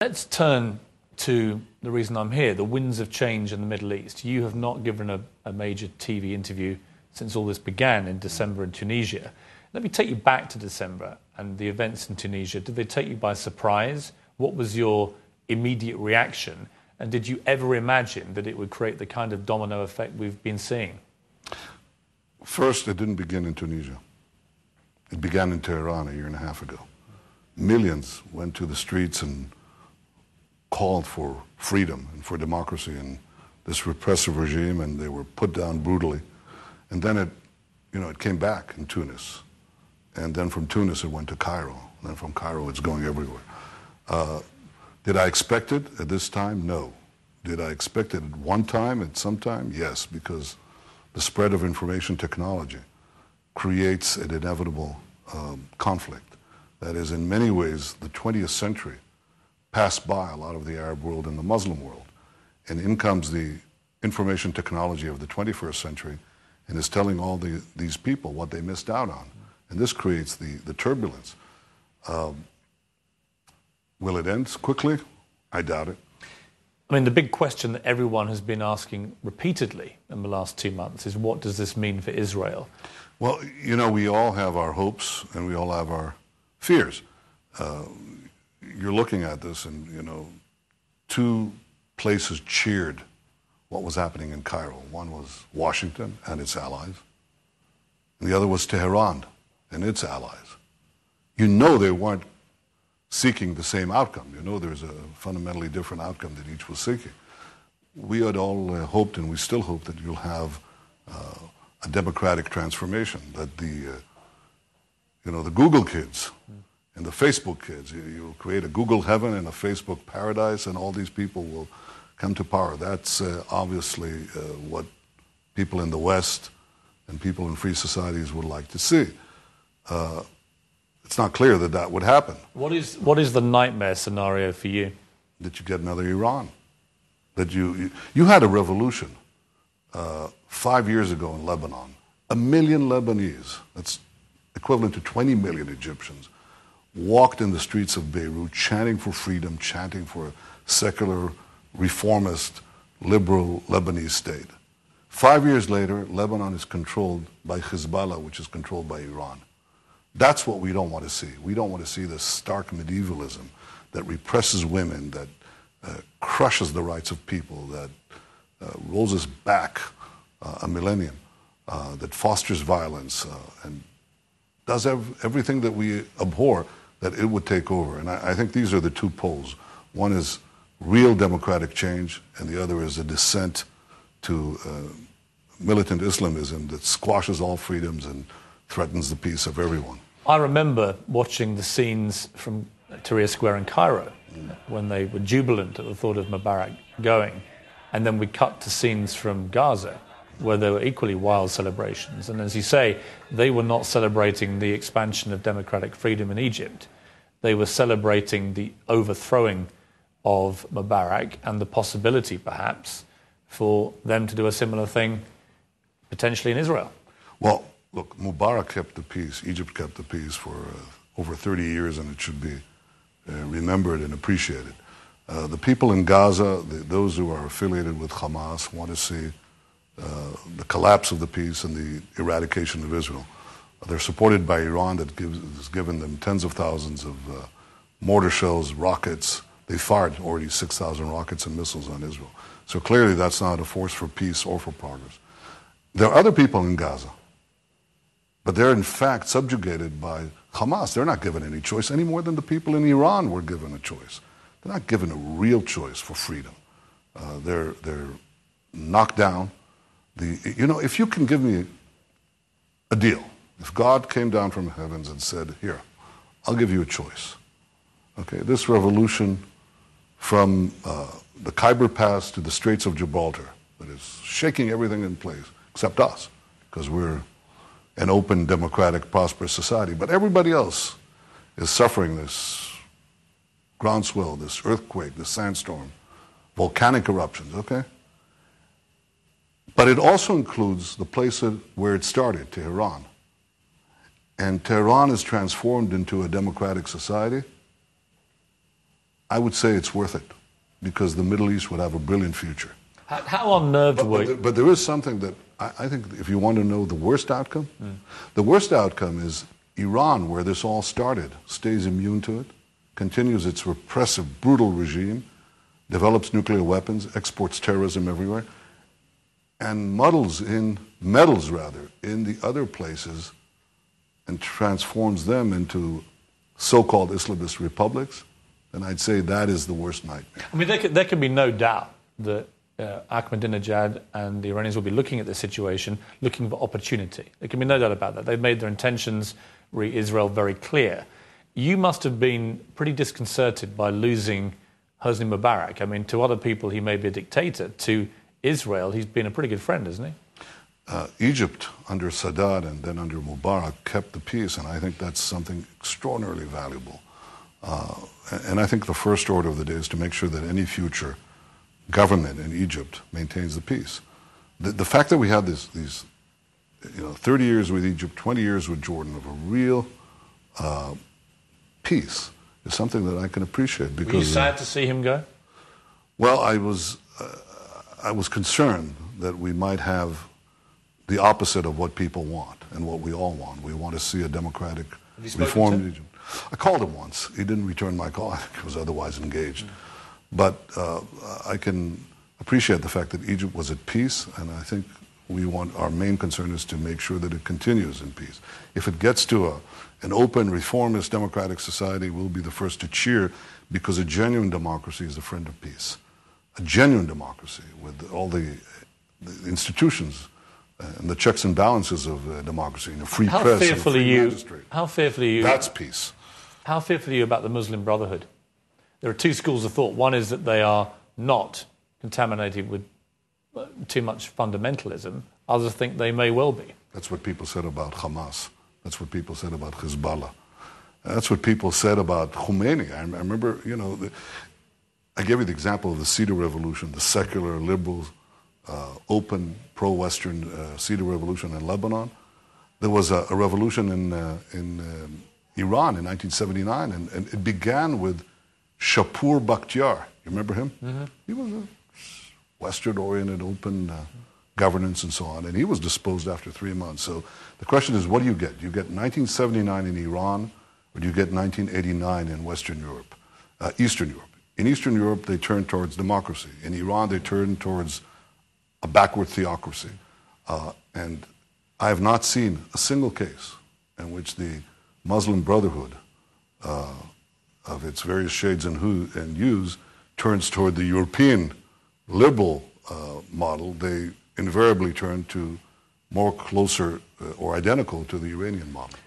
Let's turn to the reason I'm here, the winds of change in the Middle East. You have not given a major TV interview since all this began in December in Tunisia. Let me take you back to December and the events in Tunisia. Did they take you by surprise? What was your immediate reaction? And did you ever imagine that it would create the kind of domino effect we've been seeing? First, it didn't begin in Tunisia. It began in Tehran a year and a half ago. Millions went to the streets and called for freedom and for democracy in this repressive regime, and they were put down brutally. And then it came back in Tunis. And then from Tunis it went to Cairo. And then from Cairo it's going everywhere. Did I expect it at this time? No. Did I expect it at one time, at some time? Yes, because the spread of information technology creates an inevitable conflict. That is, in many ways, the 20th century passed by a lot of the Arab world and the Muslim world. And in comes the information technology of the 21st century and is telling all these people what they missed out on. And this creates the turbulence. Will it end quickly? I doubt it. I mean, the big question that everyone has been asking repeatedly in the last 2 months is, what does this mean for Israel? Well, we all have our hopes and we all have our fears. You're looking at this and, two places cheered what was happening in Cairo. One was Washington and its allies, and the other was Tehran and its allies. They weren't seeking the same outcome. There's a fundamentally different outcome that each was seeking. We had all hoped, and we still hope, that you'll have a democratic transformation, that the Google kids and the Facebook kids, you'll create a Google heaven and a Facebook paradise, and all these people will come to power. That's obviously what people in the West and people in free societies would like to see. It's not clear that would happen. What is the nightmare scenario for you? That you get another Iran. That you had a revolution 5 years ago in Lebanon. 1 million Lebanese, that's equivalent to 20 million Egyptians, walked in the streets of Beirut chanting for freedom, chanting for a secular, reformist, liberal Lebanese state. 5 years later, Lebanon is controlled by Hezbollah, which is controlled by Iran. That's what we don't want to see. We don't want to see this stark medievalism that represses women, that crushes the rights of people, that rolls us back a millennium, that fosters violence, and does everything that we abhor, that it would take over. And I think these are the two poles. One is real democratic change, and the other is a descent to militant Islamism that squashes all freedoms and threatens the peace of everyone. I remember watching the scenes from Tahrir Square in Cairo when they were jubilant at the thought of Mubarak going. And then we cut to scenes from Gaza where there were equally wild celebrations. And as you say, they were not celebrating the expansion of democratic freedom in Egypt. They were celebrating the overthrowing of Mubarak and the possibility, perhaps, for them to do a similar thing potentially in Israel. Well, look, Mubarak kept the peace. Egypt kept the peace for over 30 years, and it should be remembered and appreciated. The people in Gaza, those who are affiliated with Hamas, want to see the collapse of the peace and the eradication of Israel. They're supported by Iran that has given them tens of thousands of mortar shells, rockets. They fired already 6,000 rockets and missiles on Israel. So clearly that's not a force for peace or for progress. There are other people in Gaza, but they're in fact subjugated by Hamas. They're not given any choice any more than the people in Iran were given a choice. They're not given a real choice for freedom. They're knocked down. If you can give me a deal, if God came down from heavens and said, here, I'll give you a choice. Okay, this revolution from the Khyber Pass to the Straits of Gibraltar that is shaking everything in place, except us, because we're an open, democratic, prosperous society. But everybody else is suffering this groundswell, this earthquake, this sandstorm, volcanic eruptions, okay? But it also includes the place where it started, Tehran. And Tehran is transformed into a democratic society. I would say it's worth it, because the Middle East would have a brilliant future. How unnerved were you? But there is something that I think, if you want to know the worst outcome, the worst outcome is Iran, where this all started, stays immune to it, continues its repressive, brutal regime, develops nuclear weapons, exports terrorism everywhere, and meddles in the other places and transforms them into so-called Islamist republics, then I'd say that is the worst nightmare. I mean, there can be no doubt that Ahmadinejad and the Iranians will be looking at this situation, looking for opportunity. There can be no doubt about that. They've made their intentions re Israel very clear. You must have been pretty disconcerted by losing Hosni Mubarak. I mean, to other people, he may be a dictator. To Israel, he's been a pretty good friend, hasn't he? Egypt, under Sadat and then under Mubarak, kept the peace, and I think that's something extraordinarily valuable. And I think the first order of the day is to make sure that any future government in Egypt maintains the peace. The fact that we had these 30 years with Egypt, 20 years with Jordan of a real peace is something that I can appreciate. Because, were you sad to see him go? Well, I was concerned that we might have the opposite of what people want and what we all want. We want to see a democratic, reformed Egypt. I called him once. He didn't return my call. I think he was otherwise engaged. But I can appreciate the fact that Egypt was at peace, and I think our main concern is to make sure that it continues in peace. If it gets to an open, reformist, democratic society, we'll be the first to cheer, because a genuine democracy is a friend of peace. A genuine democracy with all the institutions and the checks and balances of democracy, and a free press and a free magistrate. How fearful are you? That's peace. How fearful are you about the Muslim Brotherhood? There are two schools of thought. One is that they are not contaminated with too much fundamentalism. Others think they may well be. That's what people said about Hamas. That's what people said about Hezbollah. That's what people said about Khomeini. I remember, I gave you the example of the Cedar Revolution, the secular, liberal, open, pro-Western Cedar Revolution in Lebanon. There was a revolution in Iran in 1979, and it began with Shapur Bakhtiar. You remember him? Mm-hmm. He was a Western-oriented, open governance and so on, and he was disposed after 3 months. So the question is, what do you get? Do you get 1979 in Iran, or do you get 1989 in Western Europe, Eastern Europe? In Eastern Europe, they turned towards democracy. In Iran, they turned towards a backward theocracy. And I have not seen a single case in which the Muslim Brotherhood, of its various shades and hues, turns toward the European liberal model. They invariably turn to more closer or identical to the Iranian model.